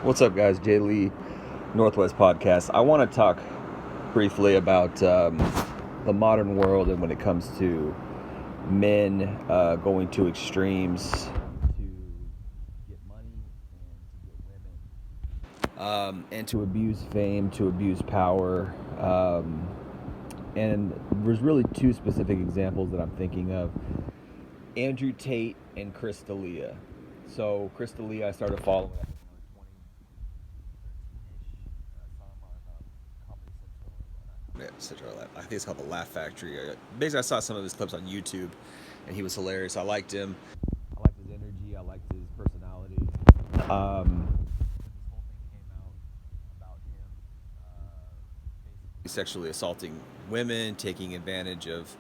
What's up, guys? Jay Lee, Northwest Podcast. I want to talk briefly about the modern world and when it comes to men going to extremes to get money and to get women, and to abuse fame, to abuse power. And there's really two specific examples that I'm thinking of: Andrew Tate and Chris D'Elia. So Chris D'Elia, I started following. I think it's called The Laugh Factory. Basically, I saw some of his clips on YouTube, and he was hilarious. I liked him. I liked his energy. I liked his personality. Sexually assaulting women, taking advantage of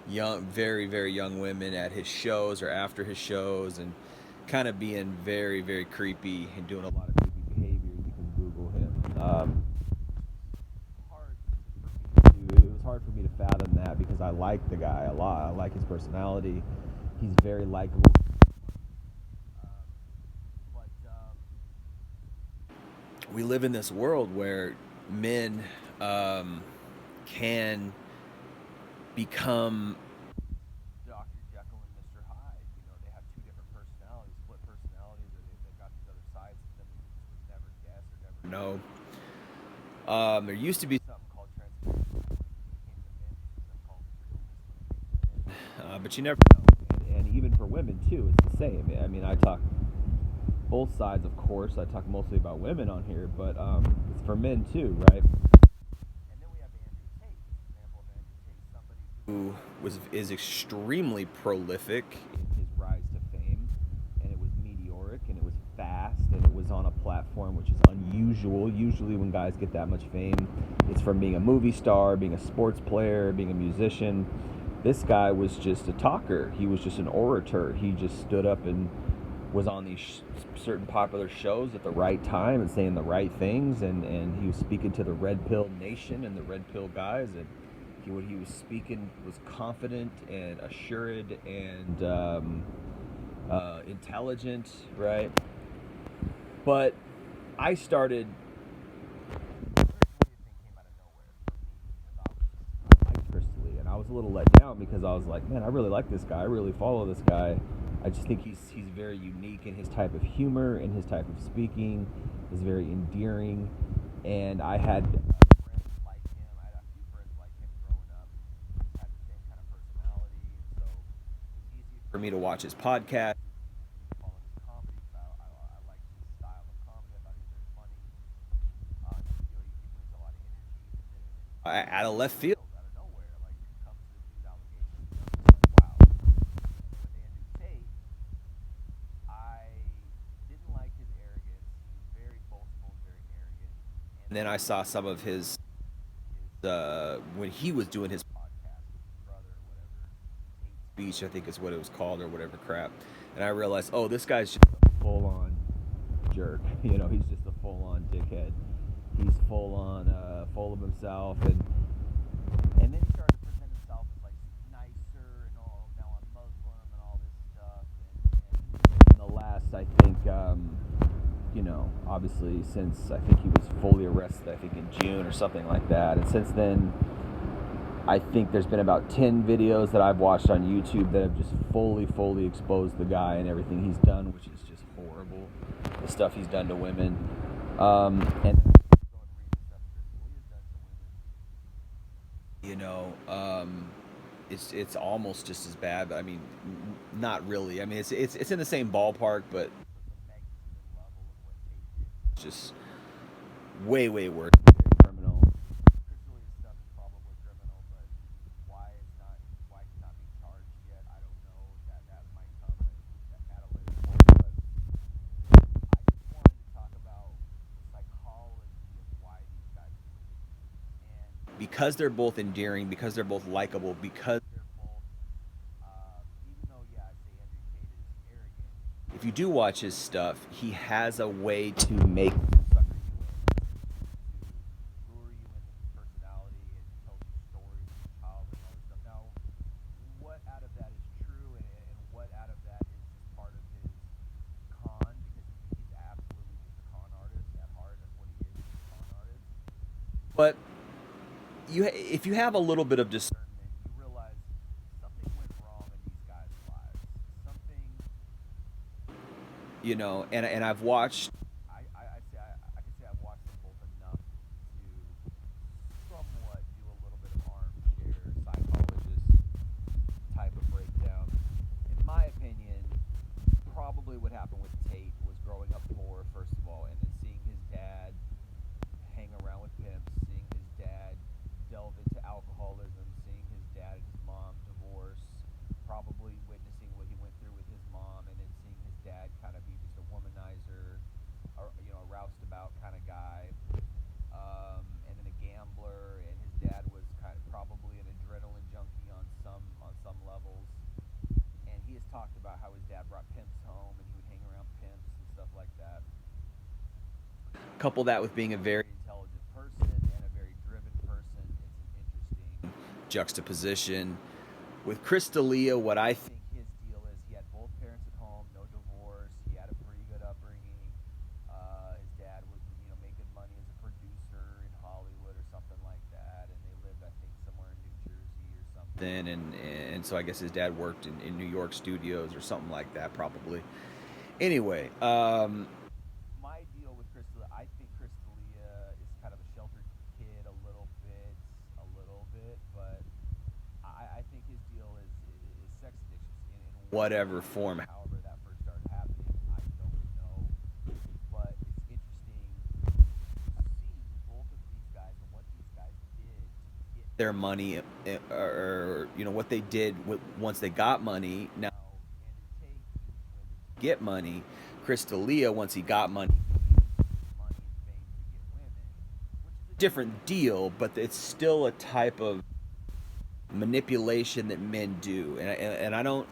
young, very, very young women at his shows or after his shows, and kind of being very, very creepy and doing a lot of creepy behavior. You can Google him. It was hard for me to fathom that because I like the guy a lot. I like his personality. He's very likable. We live in this world where men can become Dr. Jekyll and Mr. Hyde. You know, they have two different personalities, split personalities, or they've got these other sides to them that you just would never guess or never know. There used to be something called transparency but you never know. And even for women too, it's the same. I mean, I talk both sides, of course. I talk mostly about women on here, but it's for men too, right? And then we have Andrew Tate, example of Andrew Tate, somebody who is extremely prolific in his rise to fame, and it was meteoric, and it was fast, and it was on a platform which is unusual. Usually, when guys get that much fame, it's from being a movie star, being a sports player, being a musician. This guy was just a talker. He was just an orator. He just stood up and was on these certain popular shows at the right time and saying the right things, and he was speaking to the red pill nation and the red pill guys, and what he was speaking was confident and assured and intelligent, right? But I started. And I was a little let down because I was like, man, I really like this guy. I really follow this guy. I just think he's very unique in his type of humor and his type of speaking is very endearing. And I had friends like him. I had a few friends like him growing up who had the same kind of personality. And so it's easy for me to watch his podcast. Follow his comedy style. I liked his style of comedy. I thought he was very funny. He brings a lot of energy. Out of left field, out of nowhere, like comes this these allegations. Like, wow. And with Andrew Tate, I didn't like his arrogance. He was very boastful and very arrogant. And then I saw some of his when he was doing his podcast with his brother or whatever, Hate Speech, I think is what it was called or whatever crap. And I realized, oh, this guy's just a full on jerk. You know, he's just a full on dickhead. He's full on full of himself, and then he started to present himself as like nicer and all. Now I'm Muslim and all this stuff. And in the last, I think, obviously since I think he was fully arrested, I think in June or something like that, and since then, I think there's been about 10 videos that I've watched on YouTube that have just fully exposed the guy and everything he's done, which is just horrible. The stuff he's done to women, and you know, it's almost just as bad. But I mean, not really. I mean, it's in the same ballpark, but it's just way worse. Very criminal. Crystallia's stuff is probably criminal, but why he's not being charged yet, I don't know. That might come at a later point. But I just wanted to talk about the psychology of why these guys do it. And because they're both endearing, because they're both likable, because they're both, even though, yeah, I say Andrew Tate is arrogant, if you do watch his stuff, he has a way to make sucker you in, to lure you in with his personality, and he tells you stories of his childhood and all this stuff. Now, what out of that is true, and what out of that is just part of his con, because he's absolutely just a con artist. But if you have a little bit of discernment, you realize something went wrong in these guys' lives. Something, and I've watched. I can say I've watched them both enough to somewhat do a little bit of armchair psychologist type of breakdown. In my opinion, probably what happened with Tate was growing up poor, first of all, and then seeing his dad hang around with pimps, seeing his dad delve into alcoholism, seeing his dad and his mom divorce, probably witnessing what he went through with his mom, and then seeing his dad kind of be just a womanizer, or a roustabout kind of guy, and then a gambler, and his dad was kind of probably an adrenaline junkie on some levels. And he has talked about how his dad brought pimps home and he would hang around pimps and stuff like that. Couple that with being a very intelligent person and a very driven person, it's an interesting juxtaposition. With Chris D'Elia, what I think his deal is, he had both parents at home, no divorce. He had a pretty good upbringing. His dad would, make good money as a producer in Hollywood or something like that, and they lived, I think, somewhere in New Jersey or something. And so I guess his dad worked in New York studios or something like that, probably. Anyway, my deal with Chris D'Elia, I think Chris D'Elia is kind of a sheltered kid a little bit, but I think his deal is sex addiction in whatever form, however that first started happening. I don't know, but it's interesting to see both of these guys and what these guys did to get their money, or what they did once they got money. Now, Andrew Tate used women to get money. Chris D'Elia, once he got money, he used money and fame to get women, which is a different deal, but it's still a type of manipulation that men do, and I don't